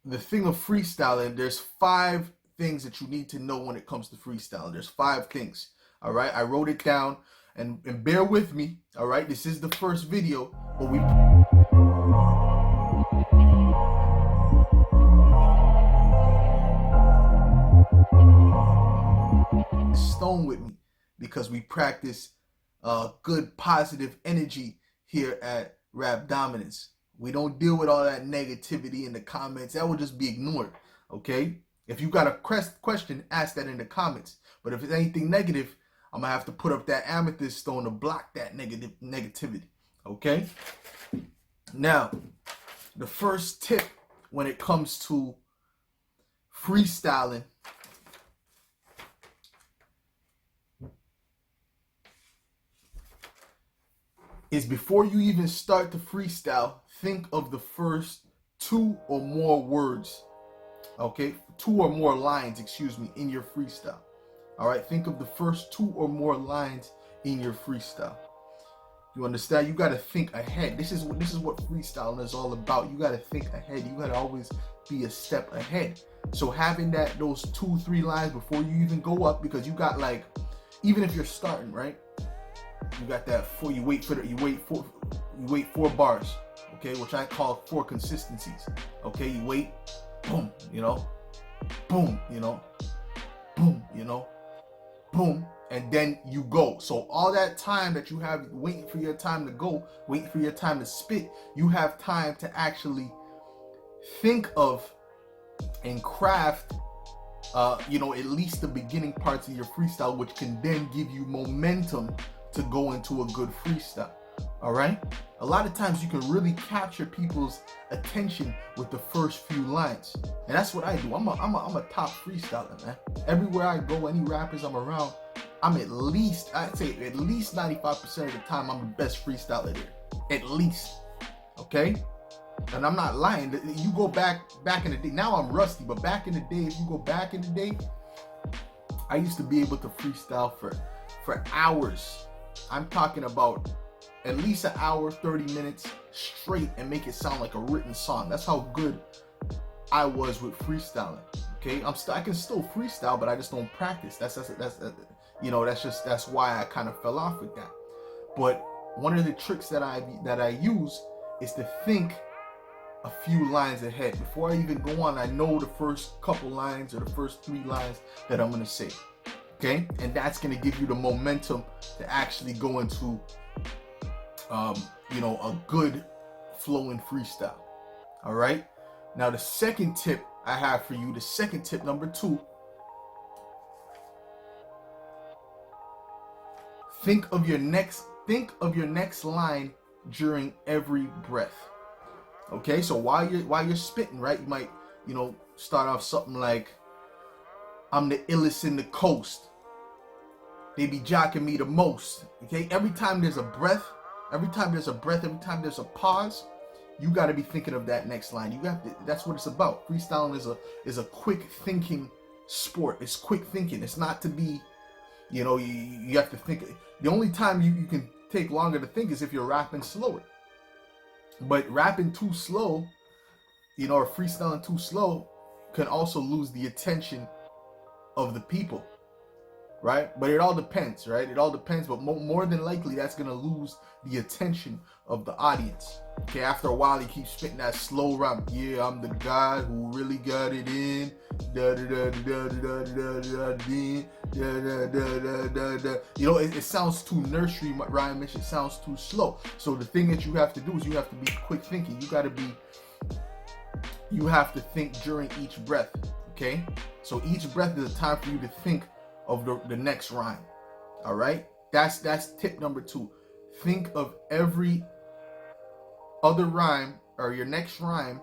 the thing of freestyling, there's 5 things that you need to know when it comes to freestyling. There's 5 things. All right, I wrote it down, and bear with me. All right, this is the first video, but we stone with me because we practice good positive energy here at Rap Dominance. We don't deal with all that negativity in the comments. That will just be ignored. Okay, if you got a question, ask that in the comments. But if it's anything negative, I'm gonna have to put up that amethyst stone to block that negativity. Okay, now the first tip when it comes to freestyling is, before you even start to freestyle, think of the first 2 or more words, okay? 2 or more lines, excuse me, in your freestyle. All right, think of the first 2 or more lines in your freestyle. You understand? You got to think ahead. This is what freestyling is all about. You got to think ahead. You got to always be a step ahead. So having those 2-3 lines before you even go up, because you got, like, even if you're starting, right? You got that 4. You wait 4 bars, okay, which I call 4 consistencies. Okay, you wait, boom, you know, boom, you know, boom, you know, boom, and then you go. So all that time that you have waiting for your time to go, waiting for your time to spit, you have time to actually think of and craft you know, at least the beginning parts of your freestyle, which can then give you momentum to go into a good freestyle. All right, a lot of times you can really capture people's attention with the first few lines, and that's what I do. I'm a top freestyler, man. Everywhere I go, any rappers I'm around, I'm I'd say at least 95% of the time I'm the best freestyler there, at least. Okay, and I'm not lying. You go back in the day. Now I'm rusty, but back in the day, if you go back in the day, I used to be able to freestyle for hours. I'm talking about at least an hour, 30 minutes straight, and make it sound like a written song. That's how good I was with freestyling. Okay, I can still freestyle, but I just don't practice. That's you know, that's why I kind of fell off with that. But one of the tricks that I use is to think a few lines ahead. Before I even go on, I know the first couple lines or the first 3 lines that I'm gonna say. Okay, and that's gonna give you the momentum to actually go into you know, a good flowing freestyle. All right, now the second tip I have for you, the second tip, number 2, think of your next line during every breath. Okay, so while you're spitting, right, you might, you know, start off something like, I'm the illest in the coast, they be jocking me the most. Okay, every time there's a breath, every time there's a pause, you got to be thinking of that next line. That's what it's about. Freestyling is a quick thinking sport. It's quick thinking. It's not to be, you know, you have to think. The only time you can take longer to think is if you're rapping slower. But rapping too slow, you know, or freestyling too slow can also lose the attention of the people, right? But it all depends, right? It all depends, but more than likely that's gonna lose the attention of the audience. Okay, after a while he keeps spitting that slow rap. Yeah, I'm the guy who really got it in. Da da da da da da da da da. You know, it sounds too nursery rhymish. It sounds too slow. So the thing that you have to do is you have to be quick thinking. You have to think during each breath. Okay, so each breath is a time for you to think of the next rhyme. All right, that's tip number 2. Think of every other rhyme or your next rhyme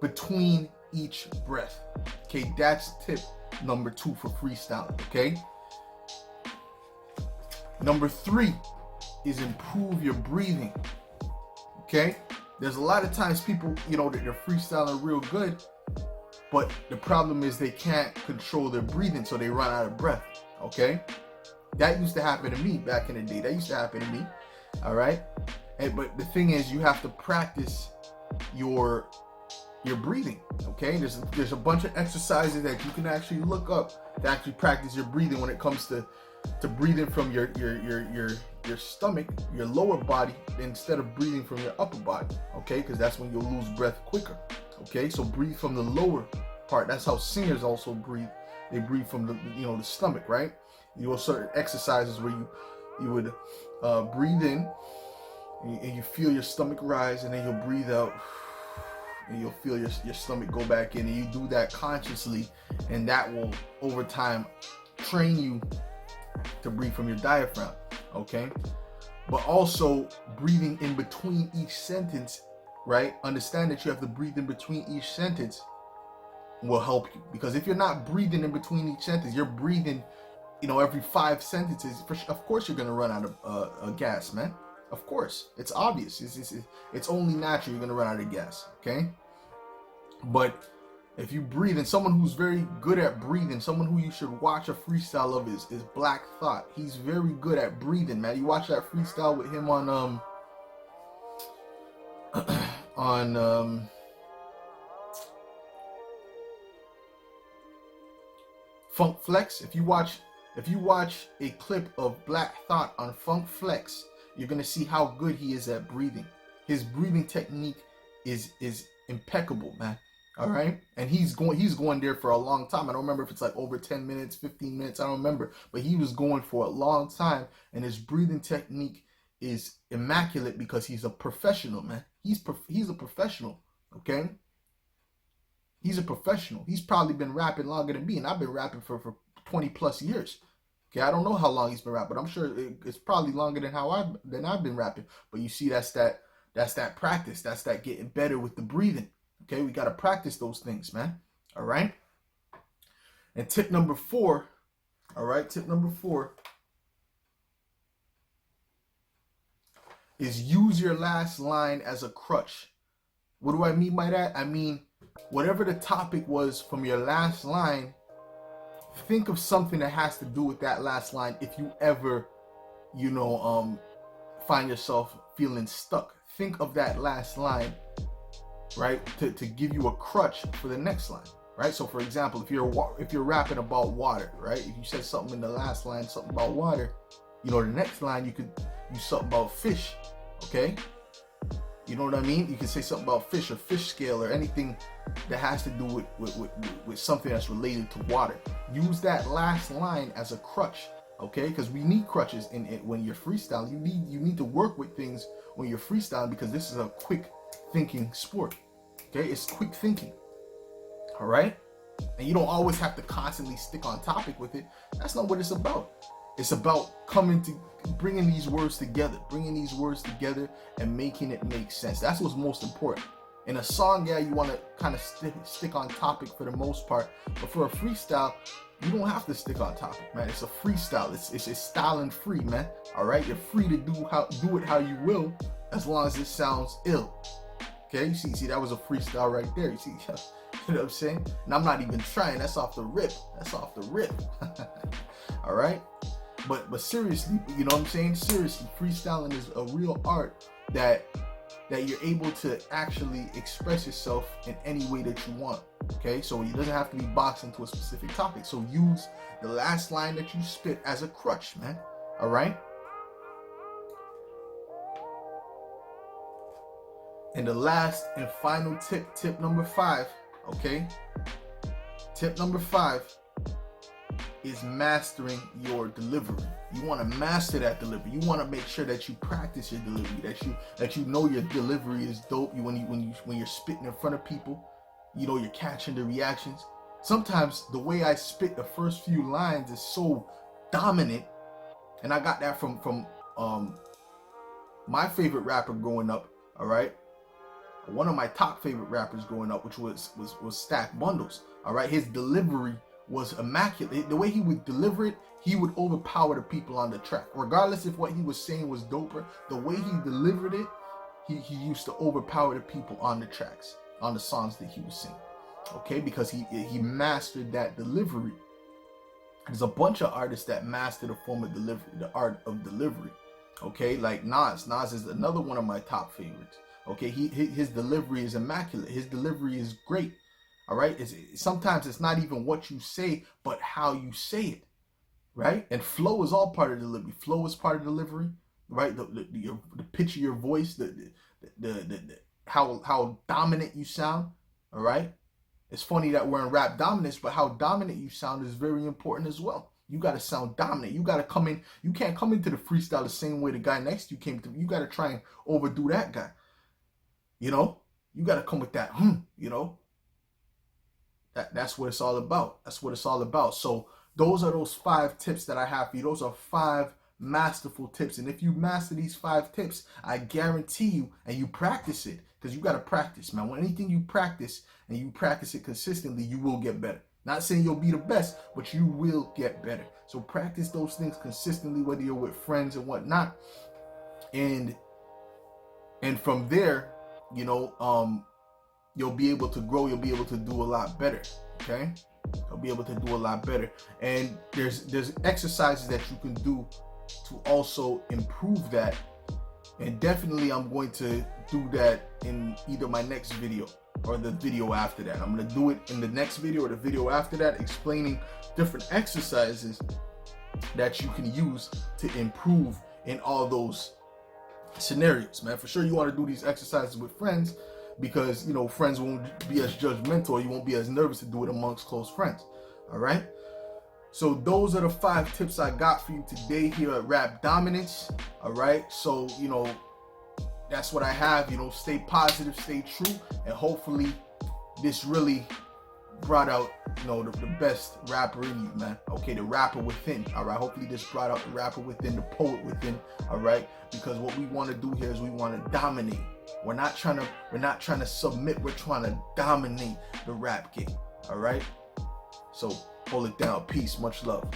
between each breath. Okay, that's tip number 2 for freestyling. Okay, number 3 is improve your breathing. Okay, there's a lot of times people, you know, they're freestyling real good, but the problem is they can't control their breathing, so they run out of breath. Okay, that used to happen to me back in the day. That used to happen to me. All right, but the thing is, you have to practice your your breathing. Okay, there's a bunch of exercises that you can actually look up to actually practice your breathing when it comes to breathing from your stomach, your lower body, instead of breathing from your upper body. Okay, because that's when you'll lose breath quicker. Okay, so breathe from the lower part. That's how singers also breathe. They breathe from the the stomach, right? You have certain exercises where you would breathe in and you feel your stomach rise, and then you'll breathe out and you'll feel your stomach go back in, and you do that consciously, and that will over time train you to breathe from your diaphragm. Okay, but also breathing in between each sentence, right? Understand that you have to breathe in between each sentence will help you, because if you're not breathing in between each sentence, you're breathing every 5 sentences, of course you're gonna run out of gas, man. Of course, it's obvious. It's only natural you're gonna run out of gas. Okay, but if you breathe, and someone who's very good at breathing, someone who you should watch a freestyle of is Black Thought. He's very good at breathing, man. You watch that freestyle with him on on Funk Flex. If you watch a clip of Black Thought on Funk Flex, you're gonna see how good he is at breathing. His breathing technique is impeccable, man. All right, and he's going there for a long time. I don't remember if it's like over 10 minutes, 15 minutes. I don't remember, but he was going for a long time, and his breathing technique is immaculate because he's a professional, man. He's a professional. Okay, he's a professional. He's probably been rapping longer than me, and I've been rapping for 20 plus years. Okay, I don't know how long he's been rapping, but I'm sure it's probably longer than I've been rapping. But you see, that's that practice. That's that getting better with the breathing. Okay, we got to practice those things, man. All right. And tip number 4. All right, tip number 4 is use your last line as a crutch. What do I mean by that? I mean, whatever the topic was from your last line, think of something that has to do with that last line if you ever, find yourself feeling stuck. Think of that last line, right, to give you a crutch for the next line, right? So for example, if you're rapping about water, right, if you said something in the last line, something about water, the next line you could use something about fish. Okay, you know what I mean? You can say something about fish or fish scale or anything that has to do with something that's related to water. Use that last line as a crutch, okay? Because we need crutches when you're freestyling. You need to work with things when you're freestyling, because this is a quick thinking sport. Okay, it's quick thinking. All right, and you don't always have to constantly stick on topic with it. That's not what it's about. It's about bringing these words together, and making it make sense. That's what's most important. In a song, yeah, you want to kind of stick on topic for the most part, but for a freestyle, you don't have to stick on topic, man. It's a freestyle. It's styling free, man. All right, you're free to do it how you will, as long as it sounds ill. Okay, you see, that was a freestyle right there. You see, you know what I'm saying? And I'm not even trying. That's off the rip. All right. But seriously, you know what I'm saying? Seriously, freestyling is a real art that you're able to actually express yourself in any way that you want. Okay, so it doesn't have to be boxed into a specific topic. So use the last line that you spit as a crutch, man. All right. And the last and final tip number 5. Okay. Tip number 5 is mastering your delivery. You want to master that delivery. You want to make sure that you practice your delivery, that you know your delivery is dope. When you're spitting in front of people, you're catching the reactions. Sometimes the way I spit the first few lines is so dominant, and I got that from my favorite rapper growing up. All right, one of my top favorite rappers growing up, which was Stack Bundles. All right, his delivery was immaculate. The way he would deliver it, he would overpower the people on the track. Regardless if what he was saying was doper, the way he delivered it, he used to overpower the people on the tracks, on the songs that he was singing. Okay, because he mastered that delivery. There's a bunch of artists that master the form of delivery, the art of delivery. Okay, like Nas. Nas is another one of my top favorites. Okay, his delivery is immaculate. His delivery is great. All right. Sometimes it's not even what you say, but how you say it. Right. And flow is all part of delivery. Flow is part of delivery. Right. The pitch of your voice, the how dominant you sound. All right. It's funny that we're in rap dominance, but how dominant you sound is very important as well. You got to sound dominant. You got to come in. You can't come into the freestyle the same way the guy next to you came to. You got to try and overdo that guy. You know, you got to come with that, you know, that's what it's all about. That's what it's all about. So those are those 5 tips that I have for you. Those are 5 masterful tips. And if you master these 5 tips, I guarantee you, and you practice it, because you got to practice, man. When anything you practice and you practice it consistently, you will get better. Not saying you'll be the best, but you will get better. So practice those things consistently, whether you're with friends and whatnot. And from there, you know, you'll be able to grow. You'll be able to do a lot better. Okay, you'll be able to do a lot better. And there's exercises that you can do to also improve that. And definitely, I'm going to do that in either my next video or the video after that. I'm going to do it in the next video or the video after that, explaining different exercises that you can use to improve in all those scenarios, man. For sure, you want to do these exercises with friends, because, you know, friends won't be as judgmental. You won't be as nervous to do it amongst close friends. All right. So those are the 5 tips I got for you today here at Rap Dominance. All right. So, you know, that's what I have. You know, stay positive, stay true, and hopefully this really brought out, you know, the best rapper in you, man. Okay, the rapper within. All right. Hopefully this brought out the rapper within, the poet within. All right. Because what we want to do here is we want to dominate. We're not trying to submit. We're trying to dominate the rap game. All right. So hold it down. Peace. Much love.